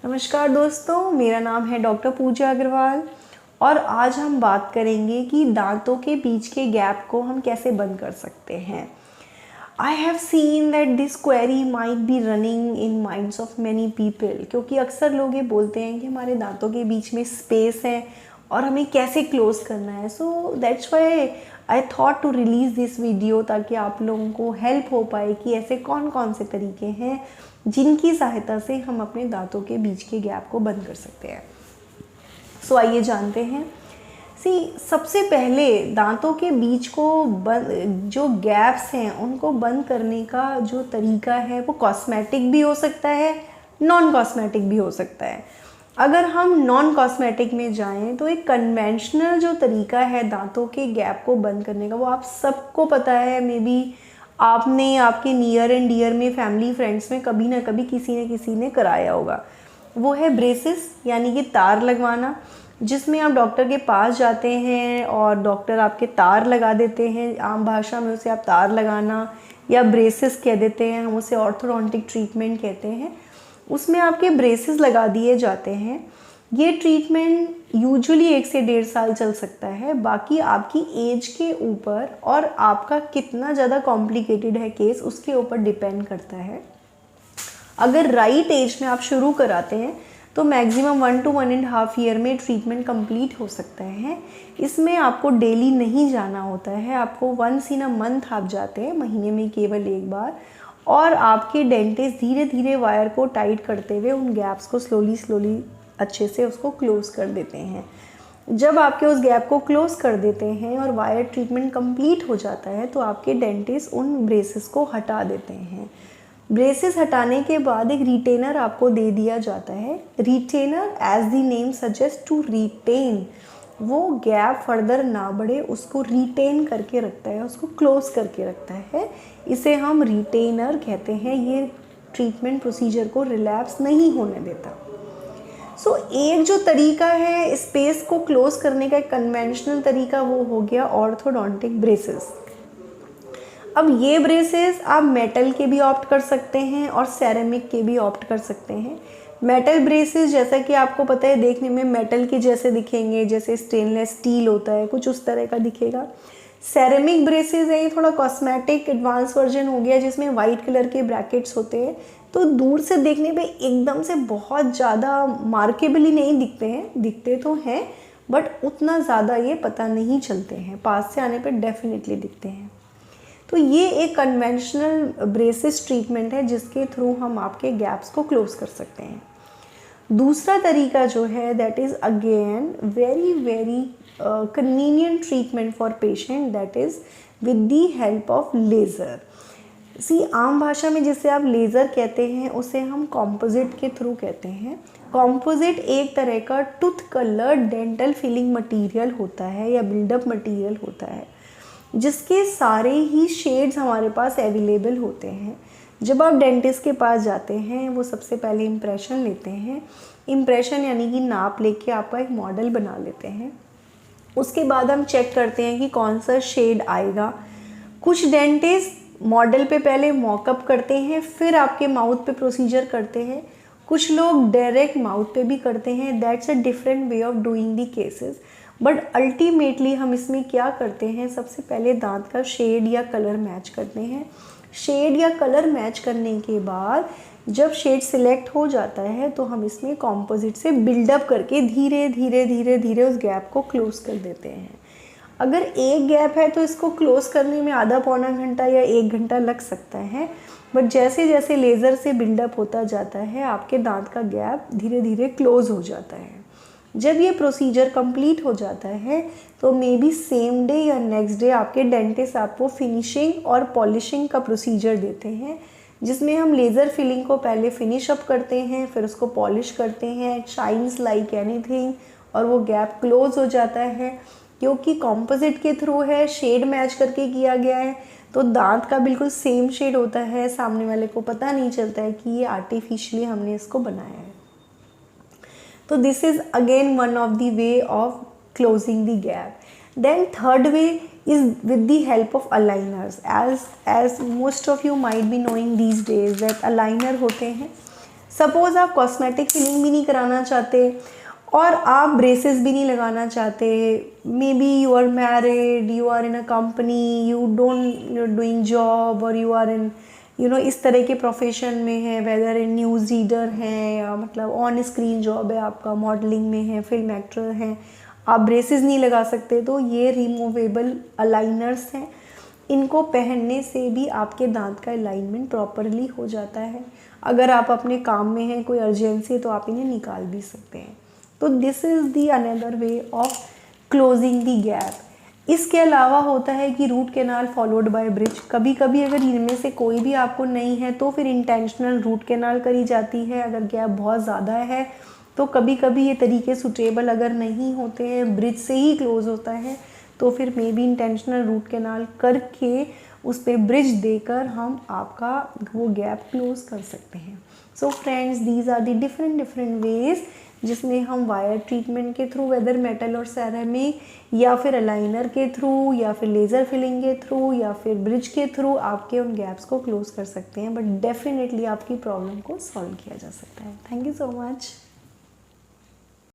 नमस्कार दोस्तों, मेरा नाम है डॉक्टर पूजा अग्रवाल और आज हम बात करेंगे कि दांतों के बीच के गैप को हम कैसे बंद कर सकते हैं। I have seen that this query might be running in minds of many people, क्योंकि अक्सर लोग ये बोलते हैं कि हमारे दांतों के बीच में स्पेस है और हमें कैसे क्लोज करना है। So that's why I thought to release this video, ताकि आप लोगों को हेल्प हो पाए कि ऐसे कौन कौन से तरीके हैं जिनकी सहायता से हम अपने दांतों के बीच के गैप को बंद कर सकते हैं। सो आइए जानते हैं। सबसे पहले दांतों के बीच को जो गैप्स हैं उनको बंद करने का जो तरीका है वो कॉस्मेटिक भी हो सकता है, नॉन कॉस्मेटिक भी हो सकता है। अगर हम नॉन कॉस्मेटिक में जाएं तो एक कन्वेंशनल जो तरीका है दांतों के गैप को बंद करने का, वो आप सबको पता है। मे बी आपने आपके नियर एंड डियर में, फैमिली फ्रेंड्स में कभी ना कभी किसी न किसी ने कराया होगा। वो है ब्रेसेस, यानी कि तार लगवाना, जिसमें आप डॉक्टर के पास जाते हैं और डॉक्टर आपके तार लगा देते हैं। आम भाषा में उसे आप तार लगाना या ब्रेसेस कह देते हैं, हम उसे ऑर्थोडोंटिक ट्रीटमेंट कहते हैं। उसमें आपके ब्रेसेस लगा दिए जाते हैं। ये ट्रीटमेंट यूजुअली 1 से 1.5 साल चल सकता है। बाकी आपकी एज के ऊपर और आपका कितना ज़्यादा कॉम्प्लिकेटेड है केस, उसके ऊपर डिपेंड करता है। अगर राइट एज में आप शुरू कराते हैं तो मैक्सिमम 1 to 1.5 ईयर में ट्रीटमेंट कंप्लीट हो सकता है। इसमें आपको डेली नहीं जाना होता है, आपको वंस इन अ मंथ आप जाते हैं, महीने में केवल एक बार, और आपके डेंटिस्ट धीरे धीरे वायर को टाइट करते हुए उन गैप्स को स्लोली अच्छे से उसको क्लोज़ कर देते हैं। जब आपके उस गैप को क्लोज़ कर देते हैं और वायर ट्रीटमेंट कंप्लीट हो जाता है तो आपके डेंटिस्ट उन ब्रेसेस को हटा देते हैं। ब्रेसेस हटाने के बाद एक रिटेनर आपको दे दिया जाता है। Retainer, as the name suggest, to retain, वो गैप फर्दर ना बढ़े उसको रिटेन करके रखता है, उसको क्लोज करके रखता है। इसे हम रिटेनर कहते हैं। ये ट्रीटमेंट प्रोसीजर को रिलैप्स नहीं होने देता। एक जो तरीका है स्पेस को क्लोज करने का, एक कन्वेंशनल तरीका, वो हो गया ऑर्थोडोंटिक ब्रेसेस। अब ये ब्रेसेस आप मेटल के भी ऑप्ट कर सकते हैं और सेरेमिक के भी ऑप्ट कर सकते हैं। मेटल ब्रेसेस, जैसा कि आपको पता है, देखने में मेटल के जैसे दिखेंगे, जैसे स्टेनलेस स्टील होता है, कुछ उस तरह का दिखेगा। सेरेमिक ब्रेसेस है, ये थोड़ा कॉस्मेटिक एडवांस वर्जन हो गया, जिसमें वाइट कलर के ब्रैकेट्स होते हैं। तो दूर से देखने पे एकदम से बहुत ज़्यादा मार्केबली नहीं दिखते हैं, दिखते तो हैं बट उतना ज़्यादा ये पता नहीं चलते हैं, पास से आने पे डेफिनेटली दिखते हैं। तो ये एक कन्वेंशनल ब्रेसेस ट्रीटमेंट है जिसके थ्रू हम आपके गैप्स को क्लोज कर सकते हैं। दूसरा तरीका जो है, that is again very convenient treatment for patient, that is with the help of laser. आम भाषा में जिसे आप लेज़र कहते हैं उसे हम कॉम्पोजिट के थ्रू कहते हैं। कॉम्पोजिट एक तरह का tooth coloured dental filling material होता है या बिल्डअप मटेरियल होता है, जिसके सारे ही शेड्स हमारे पास अवेलेबल होते हैं। जब आप डेंटिस्ट के पास जाते हैं, वो सबसे पहले इम्प्रेशन लेते हैं। इम्प्रेशन यानी कि नाप लेके आपका एक मॉडल बना लेते हैं। उसके बाद हम चेक करते हैं कि कौन सा शेड आएगा। कुछ डेंटिस्ट मॉडल पे पहले मॉकअप करते हैं, फिर आपके माउथ पे प्रोसीजर करते हैं। कुछ लोग डायरेक्ट माउथ पे भी करते हैं। That's a different way of doing the cases. But ultimately हम इसमें क्या करते हैं, सबसे पहले दांत का शेड या कलर मैच करते हैं। शेड या कलर मैच करने के बाद जब शेड सिलेक्ट हो जाता है तो हम इसमें कॉम्पोजिट से बिल्डअप करके धीरे धीरे उस गैप को क्लोज कर देते हैं। अगर एक गैप है तो इसको क्लोज करने में आधा पौना घंटा या 1 घंटा लग सकता है, बट जैसे जैसे लेज़र से बिल्डअप होता जाता है आपके दांत का गैप धीरे धीरे क्लोज हो जाता है। जब ये प्रोसीजर कंप्लीट हो जाता है तो मे बी सेम डे या नेक्स्ट डे आपके डेंटिस्ट आपको फिनिशिंग और पॉलिशिंग का प्रोसीजर देते हैं, जिसमें हम लेज़र फिलिंग को पहले फिनिश अप करते हैं, फिर उसको पॉलिश करते हैं, शाइन्स लाइक एनीथिंग, और वो गैप क्लोज हो जाता है। क्योंकि कॉम्पोजिट के थ्रू है, शेड मैच करके किया गया है, तो दांत का बिल्कुल सेम शेड होता है। सामने वाले को पता नहीं चलता है कि ये आर्टिफिशियली हमने इसको बनाया है। तो this is again one of the way of closing the gap. Then third way is with the help of aligners. As most of you might be knowing these days that aligner होते हैं suppose आप cosmetic filling भी नहीं कराना चाहते और आप braces भी नहीं लगाना चाहते, may be you are married, you are in a company, you doing job, और यू आर इन इस तरह के प्रोफेशन में है, वेदर इन न्यूज़ रीडर हैं या मतलब ऑन स्क्रीन जॉब है आपका, मॉडलिंग में है, फिल्म एक्टर हैं, आप ब्रेसेस नहीं लगा सकते, तो ये रिमूवेबल अलाइनर्स हैं। इनको पहनने से भी आपके दांत का अलाइनमेंट प्रॉपरली हो जाता है। अगर आप अपने काम में हैं, कोई अर्जेंसी है, तो आप इन्हें निकाल भी सकते हैं। तो this is the another way of closing the gap. इसके अलावा होता है कि root canal followed by bridge. कभी कभी अगर इनमें से कोई भी आपको नहीं है तो फिर इंटेंशनल रूट कैनाल करी जाती है। अगर गैप बहुत ज़्यादा है तो कभी कभी ये तरीके सुटेबल अगर नहीं होते हैं, ब्रिज से ही क्लोज होता है, तो फिर may be intentional root canal करके उस पर ब्रिज देकर हम आपका वो गैप क्लोज कर सकते हैं। So friends, these are the different ways जिसमें हम वायर ट्रीटमेंट के थ्रू, वेदर मेटल और सेरेमिक, या फिर अलाइनर के थ्रू, या फिर लेज़र फिलिंग के थ्रू, या फिर ब्रिज के थ्रू आपके उन गैप्स को क्लोज कर सकते हैं। बट डेफिनेटली आपकी प्रॉब्लम को सॉल्व किया जा सकता है। Thank you so much.